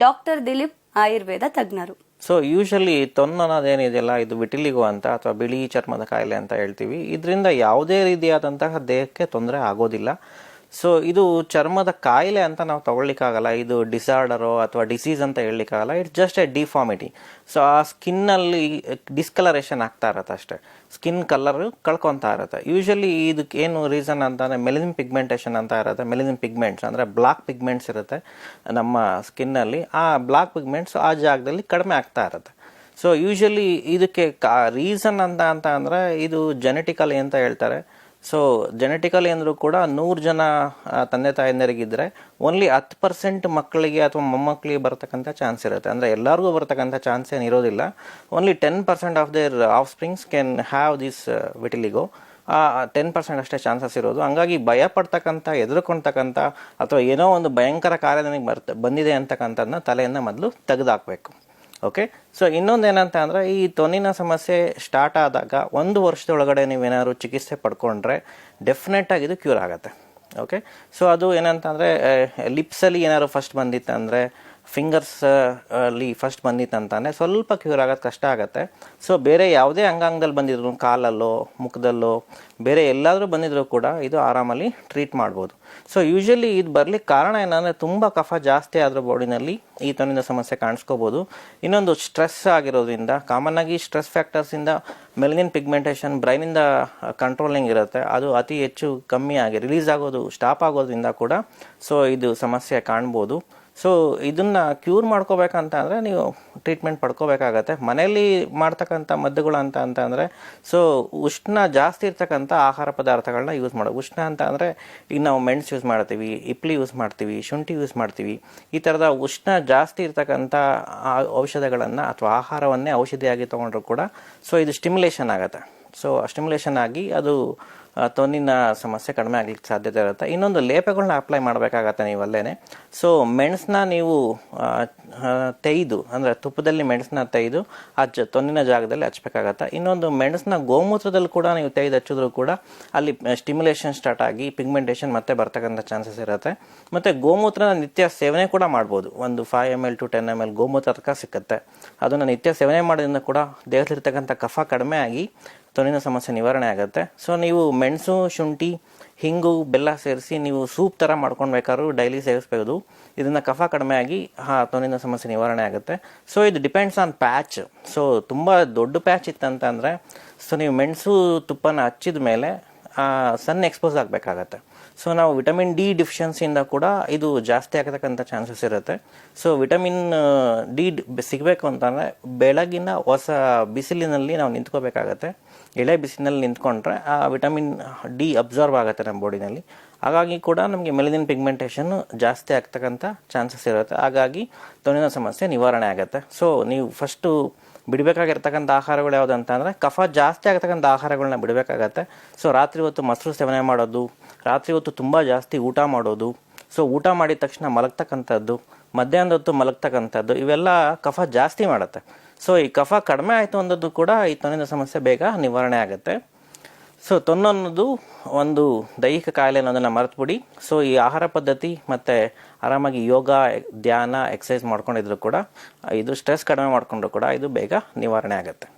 Doctor Dilip Ayurveda ತಜ್ಞರು. So usually ತೊನ್ನು ಅನ್ನೋದೇನಿದೆಯಲ್ಲ, ಇದು vitiligo ಅಂತ ಅಥವಾ ಬಿಳಿ ಚರ್ಮದ ಕಾಯಿಲೆ ಅಂತ ಹೇಳ್ತೀವಿ. ಇದರಿಂದ ಯಾವುದೇ ರೀತಿಯಾದಂತಹ ದೇಹಕ್ಕೆ ತೊಂದರೆ ಆಗೋದಿಲ್ಲ. ಸೊ ಇದು ಚರ್ಮದ ಕಾಯಿಲೆ ಅಂತ ನಾವು ತಗೊಳ್ಳಿಕ್ಕಾಗಲ್ಲ. ಇದು ಡಿಸಾರ್ಡರೋ ಅಥವಾ ಡಿಸೀಸ್ ಅಂತ ಹೇಳಲಿಕ್ಕಾಗಲ್ಲ. It's just a deformity. So ಆ ಸ್ಕಿನ್ನಲ್ಲಿ ಡಿಸ್ಕಲರೇಷನ್ ಆಗ್ತಾ ಇರತ್ತೆ ಅಷ್ಟೇ. ಸ್ಕಿನ್ ಕಲರ್ ಕಳ್ಕೊತಾ ಇರುತ್ತೆ. ಯೂಶಲಿ ಇದಕ್ಕೆ ಏನು ರೀಸನ್ ಅಂತಂದರೆ ಮೆಲನಿನ್ ಪಿಗ್ಮೆಂಟೇಷನ್ ಅಂತ ಇರುತ್ತೆ. ಮೆಲನಿನ್ ಪಿಗ್ಮೆಂಟ್ಸ್ ಅಂದರೆ ಬ್ಲಾಕ್ ಪಿಗ್ಮೆಂಟ್ಸ್ ಇರುತ್ತೆ ನಮ್ಮ ಸ್ಕಿನ್ನಲ್ಲಿ. ಆ ಬ್ಲಾಕ್ ಪಿಗ್ಮೆಂಟ್ಸ್ ಆ ಜಾಗದಲ್ಲಿ ಕಡಿಮೆ ಆಗ್ತಾ ಇರುತ್ತೆ. ಸೊ ಯೂಶಲಿ ಇದಕ್ಕೆ ರೀಸನ್ ಅಂತ ಅಂದರೆ ಇದು ಜೆನೆಟಿಕಲಿ ಅಂತ ಹೇಳ್ತಾರೆ. ಸೊ ಜೆನೆಟಿಕಲಿ ಅಂದರೂ ಕೂಡ 100 ಜನ ತಂದೆ ತಾಯಂದಿರಿಗಿದ್ರೆ ಓನ್ಲಿ 10% ಮಕ್ಕಳಿಗೆ ಅಥವಾ ಮೊಮ್ಮಕ್ಕಳಿಗೆ ಬರ್ತಕ್ಕಂಥ ಚಾನ್ಸ್ ಇರುತ್ತೆ. ಅಂದರೆ ಎಲ್ಲರಿಗೂ ಬರ್ತಕ್ಕಂಥ ಚಾನ್ಸ್ ಏನು ಇರೋದಿಲ್ಲ. Only 10% of their of springs can have this vitiligo. 10% ಅಷ್ಟೇ ಚಾನ್ಸಸ್ ಇರೋದು. ಹಂಗಾಗಿ ಭಯ ಪಡ್ತಕ್ಕಂಥ, ಎದುರುಕೊಳ್ತಕ್ಕಂಥ ಅಥವಾ ಏನೋ ಒಂದು ಭಯಂಕರ ಕಾರ್ಯ ನನಗೆ ಬಂದಿದೆ ಅಂತಕ್ಕಂಥದ್ದನ್ನ ತಲೆಯಿಂದ ಮೊದಲು ತೆಗೆದುಹಾಕಬೇಕು. ಓಕೆ. ಸೊ ಇನ್ನೊಂದು ಏನಂತ ಅಂದರೆ, ಈ ತೊನ್ನಿನ ಸಮಸ್ಯೆ ಸ್ಟಾರ್ಟ್ ಆದಾಗ 1 ವರ್ಷದೊಳಗಡೆ ನೀವೇನಾದ್ರು ಚಿಕಿತ್ಸೆ ಪಡ್ಕೊಂಡ್ರೆ ಡೆಫಿನೆಟಾಗಿ ಇದು ಕ್ಯೂರ್ ಆಗುತ್ತೆ. ಓಕೆ. ಸೊ ಅದು ಏನಂತ ಅಂದರೆ, ಲಿಪ್ಸಲ್ಲಿ ಏನಾದ್ರು ಫಸ್ಟ್ ಬಂದಿತ್ತಂದರೆ, ಫಿಂಗರ್ಸ್ ಅಲ್ಲಿ ಫಸ್ಟ್ ಬಂದಿತ್ತಂತಾನೆ ಸ್ವಲ್ಪ ಕ್ಯೂರ್ ಆಗೋದು ಕಷ್ಟ ಆಗುತ್ತೆ. ಸೊ ಬೇರೆ ಯಾವುದೇ ಅಂಗಾಂಗದಲ್ಲಿ ಬಂದಿದ್ರು, ಕಾಲಲ್ಲೋ ಮುಖದಲ್ಲೋ ಬೇರೆ ಎಲ್ಲಾದರೂ ಬಂದಿದ್ರು ಕೂಡ ಇದು ಆರಾಮಲ್ಲಿ ಟ್ರೀಟ್ ಮಾಡ್ಬೋದು. ಸೊ ಯೂಶಲಿ ಇದು ಬರ್ಲಿಕ್ಕೆ ಕಾರಣ ಏನಂದರೆ, ತುಂಬ ಕಫ ಜಾಸ್ತಿ ಆದರೂ ಬಾಡಿನಲ್ಲಿ ಈ ತೊನ್ನಿನ ಸಮಸ್ಯೆ ಕಾಣಿಸ್ಕೋಬೋದು. ಇನ್ನೊಂದು ಸ್ಟ್ರೆಸ್ ಆಗಿರೋದ್ರಿಂದ, ಕಾಮನ್ ಆಗಿ ಸ್ಟ್ರೆಸ್ ಫ್ಯಾಕ್ಟರ್ಸಿಂದ ಮೆಲನಿನ್ ಪಿಗ್ಮೆಂಟೇಷನ್ ಬ್ರೈನಿಂದ ಕಂಟ್ರೋಲಿಂಗ್ ಇರುತ್ತೆ, ಅದು ಅತಿ ಹೆಚ್ಚು ಕಮ್ಮಿ ಆಗಿ ರಿಲೀಸ್ ಆಗೋದು ಸ್ಟಾಪ್ ಆಗೋದ್ರಿಂದ ಕೂಡ ಸೊ ಇದು ಸಮಸ್ಯೆ ಕಾಣ್ಬೋದು. ಸೊ ಇದನ್ನು ಕ್ಯೂರ್ ಮಾಡ್ಕೋಬೇಕಂತ ಅಂದರೆ ನೀವು ಟ್ರೀಟ್ಮೆಂಟ್ ಪಡ್ಕೋಬೇಕಾಗತ್ತೆ. ಮನೆಯಲ್ಲಿ ಮಾಡ್ತಕ್ಕಂಥ ಮದ್ದುಗಳು ಅಂತಂದರೆ, ಸೊ ಉಷ್ಣ ಜಾಸ್ತಿ ಇರ್ತಕ್ಕಂಥ ಆಹಾರ ಪದಾರ್ಥಗಳನ್ನ ಯೂಸ್ ಮಾಡೋದು. ಉಷ್ಣ ಅಂತ ಅಂದರೆ ಈಗ ನಾವು ಮೆಣಸು ಯೂಸ್ ಮಾಡ್ತೀವಿ, ಇಪ್ಲಿ ಯೂಸ್ ಮಾಡ್ತೀವಿ, ಶುಂಠಿ ಯೂಸ್ ಮಾಡ್ತೀವಿ. ಈ ಥರದ ಉಷ್ಣ ಜಾಸ್ತಿ ಇರ್ತಕ್ಕಂಥ ಔಷಧಗಳನ್ನು ಅಥವಾ ಆಹಾರವನ್ನೇ ಔಷಧಿಯಾಗಿ ತೊಗೊಂಡ್ರು ಕೂಡ ಸೊ ಇದು ಸ್ಟಿಮ್ಯುಲೇಷನ್ ಆಗುತ್ತೆ. ಸೊ ಸ್ಟಿಮ್ಯುಲೇಷನ್ ಆಗಿ ಅದು ತೊನ್ನಿನ ಸಮಸ್ಯೆ ಕಡಿಮೆ ಆಗಲಿಕ್ಕೆ ಸಾಧ್ಯತೆ ಇರುತ್ತೆ. ಇನ್ನೊಂದು ಲೇಪಗಳನ್ನ ಅಪ್ಲೈ ಮಾಡಬೇಕಾಗತ್ತೆ ನೀವು ಅಲ್ಲೇ. ಸೊ ಮೆಣಸನ್ನ ನೀವು ತೆಗೆದು, ಅಂದರೆ ತುಪ್ಪದಲ್ಲಿ ಮೆಣಸನ್ನ ತೆಗೆದು ಆ ತೊನ್ನಿನ ಜಾಗದಲ್ಲಿ ಹಚ್ಬೇಕಾಗತ್ತೆ. ಇನ್ನೊಂದು ಮೆಣಸನ್ನ ಗೋಮೂತ್ರದಲ್ಲಿ ಕೂಡ ನೀವು ತೆಗೆದು ಹಚ್ಚಿದ್ರು ಕೂಡ ಅಲ್ಲಿ ಸ್ಟಿಮ್ಯುಲೇಷನ್ ಸ್ಟಾರ್ಟ್ ಆಗಿ ಪಿಗ್ಮೆಂಟೇಷನ್ ಮತ್ತೆ ಬರ್ತಕ್ಕಂಥ ಚಾನ್ಸಸ್ ಇರುತ್ತೆ. ಮತ್ತು ಗೋಮೂತ್ರನ ನಿತ್ಯ ಸೇವನೆ ಕೂಡ ಮಾಡ್ಬೋದು. ಒಂದು 5 ml to 10 ml ಗೋಮೂತ್ರ ಸಿಕ್ಕತ್ತೆ. ಅದನ್ನು ನಿತ್ಯ ಸೇವನೆ ಮಾಡೋದ್ರಿಂದ ಕೂಡ ದೇಹದಲ್ಲಿರ್ತಕ್ಕಂಥ ಕಫ ಕಡಿಮೆ ಆಗಿ ತೊನ್ನಿನ ಸಮಸ್ಯೆ ನಿವಾರಣೆ ಆಗುತ್ತೆ. ಸೊ ನೀವು ಮೆಣಸು, ಶುಂಠಿ, ಹಿಂಗು, ಬೆಲ್ಲ ಸೇರಿಸಿ ನೀವು ಸೂಪ್ ಥರ ಮಾಡ್ಕೊಳ್ಬೇಕಾದ್ರೂ ಡೈಲಿ ಸೇವಿಸ್ಬೋದು. ಇದನ್ನು ಕಫ ಕಡಿಮೆ ಆಗಿ ತೊನ್ನಿನ ಸಮಸ್ಯೆ ನಿವಾರಣೆ ಆಗುತ್ತೆ. ಸೊ ಇದು ಡಿಪೆಂಡ್ಸ್ ಆನ್ ಪ್ಯಾಚ್. ಸೊ ತುಂಬ ದೊಡ್ಡ ಪ್ಯಾಚ್ ಇತ್ತಂತಂದರೆ ಸೊ ನೀವು ಮೆಣಸು ತುಪ್ಪನ ಹಚ್ಚಿದ ಮೇಲೆ ಸನ್ ಎಕ್ಸ್ಪೋಸ್ ಆಗಬೇಕಾಗತ್ತೆ. ಸೊ ನಾವು ವಿಟಮಿನ್ ಡಿ ಡಿಫಿಷಿಯನ್ಸಿಯಿಂದ ಕೂಡ ಇದು ಜಾಸ್ತಿ ಆಗತಕ್ಕಂಥ ಚಾನ್ಸಸ್ ಇರುತ್ತೆ. ಸೊ ವಿಟಮಿನ್ ಡಿ ಸಿಗಬೇಕು ಅಂತಂದರೆ ಬೆಳಗಿನ ಹೊಸ ಬಿಸಿಲಿನಲ್ಲಿ ನಾವು ನಿಂತ್ಕೋಬೇಕಾಗತ್ತೆ. ಎಳೆ ಬಿಸಿಲಿನಲ್ಲಿ ನಿಂತ್ಕೊಂಡ್ರೆ ಆ ವಿಟಮಿನ್ ಡಿ ಅಬ್ಸಾರ್ವ್ ಆಗುತ್ತೆ ನಮ್ಮ ಬಾಡಿನಲ್ಲಿ. ಹಾಗಾಗಿ ಕೂಡ ನಮಗೆ ಮೆಲನಿನ್ ಪಿಗ್ಮೆಂಟೇಷನ್ ಜಾಸ್ತಿ ಆಗ್ತಕ್ಕಂಥ ಚಾನ್ಸಸ್ ಇರುತ್ತೆ. ಹಾಗಾಗಿ ತೊನ್ನಿನ ಸಮಸ್ಯೆ ನಿವಾರಣೆ ಆಗುತ್ತೆ. ಸೊ ನೀವು ಫಸ್ಟು ಬಿಡಬೇಕಾಗಿರ್ತಕ್ಕಂಥ ಆಹಾರಗಳು ಯಾವುದು ಅಂತ ಅಂದರೆ, ಕಫ ಜಾಸ್ತಿ ಆಗ್ತಕ್ಕಂಥ ಆಹಾರಗಳನ್ನ ಬಿಡಬೇಕಾಗತ್ತೆ. ಸೊ ರಾತ್ರಿ ಹೊತ್ತು ಮೊಸರು ಸೇವನೆ ಮಾಡೋದು, ರಾತ್ರಿ ಹೊತ್ತು ತುಂಬ ಜಾಸ್ತಿ ಊಟ ಮಾಡೋದು, ಸೊ ಊಟ ಮಾಡಿದ ತಕ್ಷಣ ಮಲಗ್ತಕ್ಕಂಥದ್ದು, ಮಧ್ಯಾಹ್ನದ ಹೊತ್ತು ಮಲಗ್ತಕ್ಕಂಥದ್ದು, ಇವೆಲ್ಲ ಕಫ ಜಾಸ್ತಿ ಮಾಡುತ್ತೆ. ಸೊ ಈ ಕಫ ಕಡಿಮೆ ಆಯಿತು ಅನ್ನೋದು ಕೂಡ ಈ ತೊನ್ನಿನ ಸಮಸ್ಯೆ ಬೇಗ ನಿವಾರಣೆ ಆಗುತ್ತೆ. ಸೊ ತೊನ್ನು ಅನ್ನೋದು ಒಂದು ದೈಹಿಕ ಕಾಯಿಲೆ ಅನ್ನೋದನ್ನು ಮರೆತುಬಿಡಿ. ಸೊ ಈ ಆಹಾರ ಪದ್ಧತಿ ಮತ್ತು ಆರಾಮಾಗಿ ಯೋಗ, ಧ್ಯಾನ, ಎಕ್ಸಸೈಸ್ ಮಾಡ್ಕೊಂಡಿದ್ರು ಕೂಡ, ಇದು ಸ್ಟ್ರೆಸ್ ಕಡಿಮೆ ಮಾಡಿಕೊಂಡ್ರು ಕೂಡ ಇದು ಬೇಗ ನಿವಾರಣೆ ಆಗುತ್ತೆ.